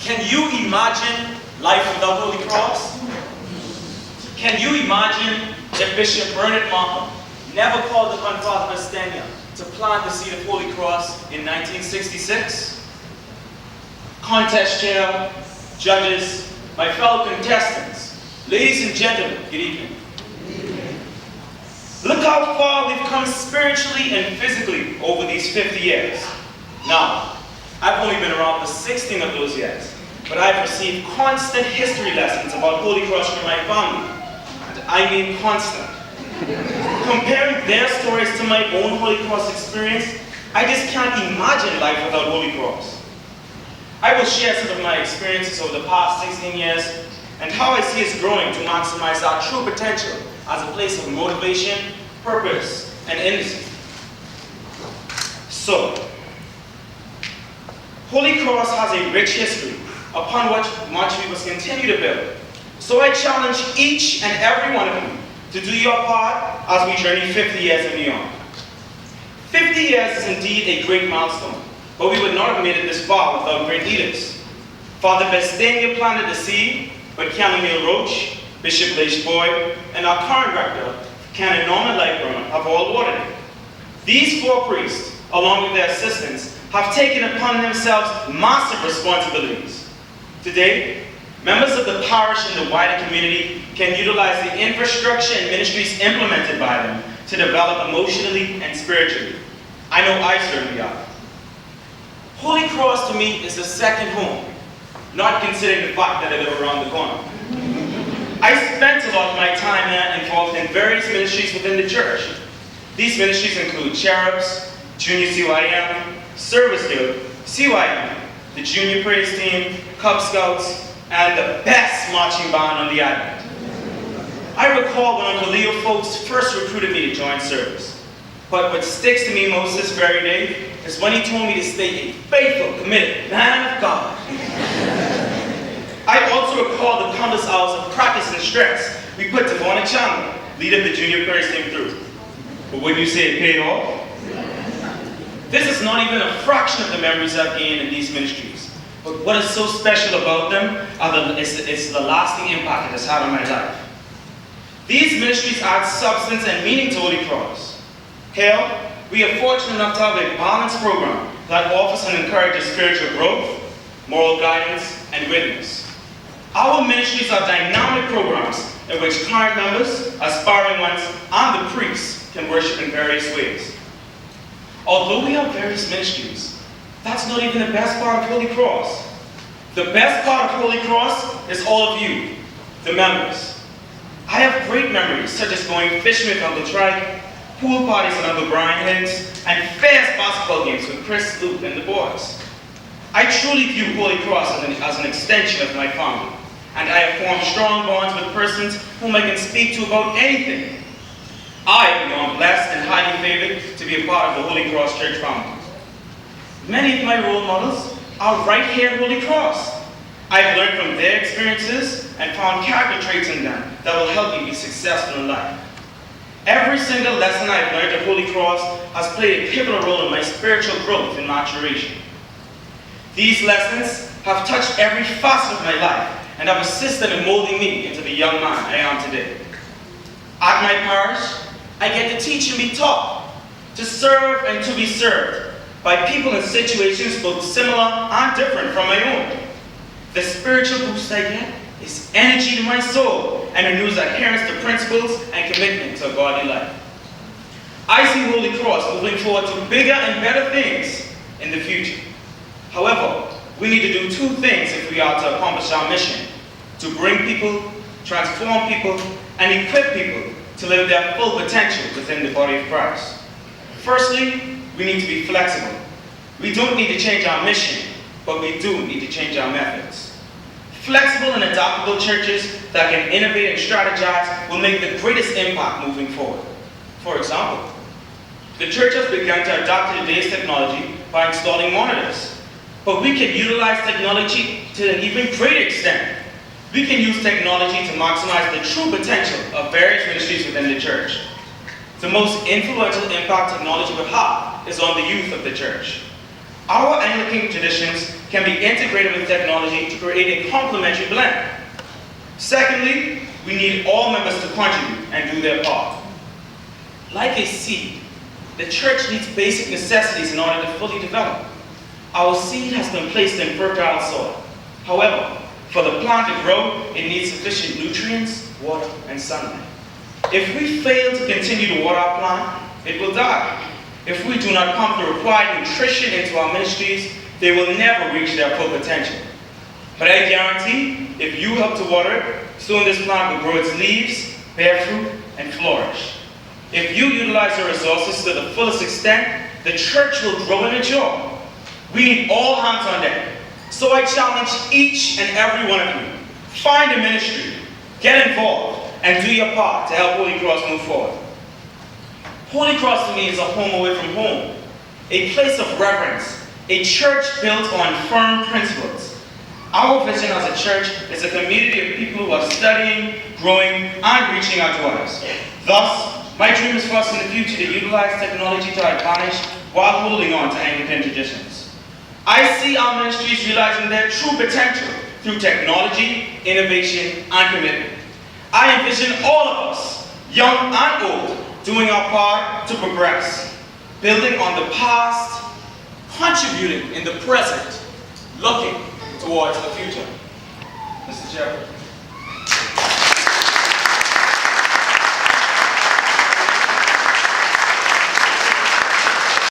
Can you imagine life without Holy Cross? Can you imagine if Bishop Bernard Markham never called upon Father Mestenia to plant the seed of Holy Cross in 1966? Contest chair, judges, my fellow contestants, ladies and gentlemen, good evening. Look how far we've come spiritually and physically over these 50 years. Now, I've only been around for 16 of those years, but I've received constant history lessons about Holy Cross from my family. And I mean constant. Comparing their stories to my own Holy Cross experience, I just can't imagine life without Holy Cross. I will share some of my experiences over the past 16 years and how I see us growing to maximize our true potential as a place of motivation, purpose, and innocence. So, Holy Cross has a rich history upon which much we must continue to build. So I challenge each and every one of you to do your part as we journey 50 years and beyond. 50 years is indeed a great milestone, but we would not have made it this far without great leaders. Father Mestenia planted the seed, but Canon Neil Roach, Bishop Leish Boyd, and our current rector, Canon Norman Lightburn, have all watered it. These four priests, along with their assistants, have taken upon themselves massive responsibilities. Today, members of the parish and the wider community can utilize the infrastructure and ministries implemented by them to develop emotionally and spiritually. I know I certainly are. Holy Cross to me is a second home, not considering the fact that I live around the corner. I spent a lot of my time here involved in various ministries within the church. These ministries include Cherubs, Junior CYM, Service Guild, CYM, the Junior Praise Team, Cub Scouts, and the best marching band on the island. I recall when Uncle Leo folks first recruited me to join service. But what sticks to me most this very day is when he told me to stay a faithful, committed man of God. I also recall the countless hours of practice and stress we put Devon and Chandler, leader of the Junior Praise Team, through. But wouldn't you say it paid off? This is not even a fraction of the memories I've gained in these ministries. But what is so special about them is the lasting impact it has had on my life. These ministries add substance and meaning to Holy Cross. Here, we are fortunate enough to have a balanced program that offers and encourages spiritual growth, moral guidance, and witness. Our ministries are dynamic programs in which current members, aspiring ones, and the priests can worship in various ways. Although we have various ministries, that's not even the best part of Holy Cross. The best part of Holy Cross is all of you, the members. I have great memories, such as going fishing with Uncle Trike, pool parties with Uncle Brian Higgs, and fast basketball games with Chris, Luke, and the boys. I truly view Holy Cross as an extension of my family, and I have formed strong bonds with persons whom I can speak to about anything. I am beyond blessed and highly favored to be a part of the Holy Cross Church family. Many of my role models are right here at Holy Cross. I've learned from their experiences and found character traits in them that will help me be successful in life. Every single lesson I've learned at Holy Cross has played a pivotal role in my spiritual growth and maturation. These lessons have touched every facet of my life and have assisted in molding me into the young man I am today. At my parish, I get to teach and be taught, to serve and to be served by people in situations both similar and different from my own. The spiritual boost I get is energy to my soul and renews adherence to principles and commitment to a godly life. I see Holy Cross moving forward to bigger and better things in the future. However, we need to do two things if we are to accomplish our mission: to bring people, transform people, and equip people to live their full potential within the body of Christ. Firstly, we need to be flexible. We don't need to change our mission, but we do need to change our methods. Flexible and adaptable churches that can innovate and strategize will make the greatest impact moving forward. For example, the church has begun to adapt to today's technology by installing monitors, but we can utilize technology to an even greater extent. We can use technology to maximize the true potential of various ministries within the church. The most influential impact technology will have is on the youth of the church. Our Anglican traditions can be integrated with technology to create a complementary blend. Secondly, we need all members to contribute and do their part. Like a seed, the church needs basic necessities in order to fully develop. Our seed has been placed in fertile soil. However, for the plant to grow, it needs sufficient nutrients, water, and sunlight. If we fail to continue to water our plant, it will die. If we do not pump the required nutrition into our ministries, they will never reach their full potential. But I guarantee, if you help to water it, soon this plant will grow its leaves, bear fruit, and flourish. If you utilize your resources to the fullest extent, the church will grow and mature. We need all hands on deck. So I challenge each and every one of you, find a ministry, get involved, and do your part to help Holy Cross move forward. Holy Cross to me is a home away from home, a place of reverence, a church built on firm principles. Our vision as a church is a community of people who are studying, growing, and reaching out to others. Thus, my dream is for us in the future to utilize technology to our advantage while holding on to Anglican traditions. I see our ministries realizing their true potential through technology, innovation, and commitment. I envision all of us, young and old, doing our part to progress, building on the past, contributing in the present, looking towards the future. Mr. Chairman.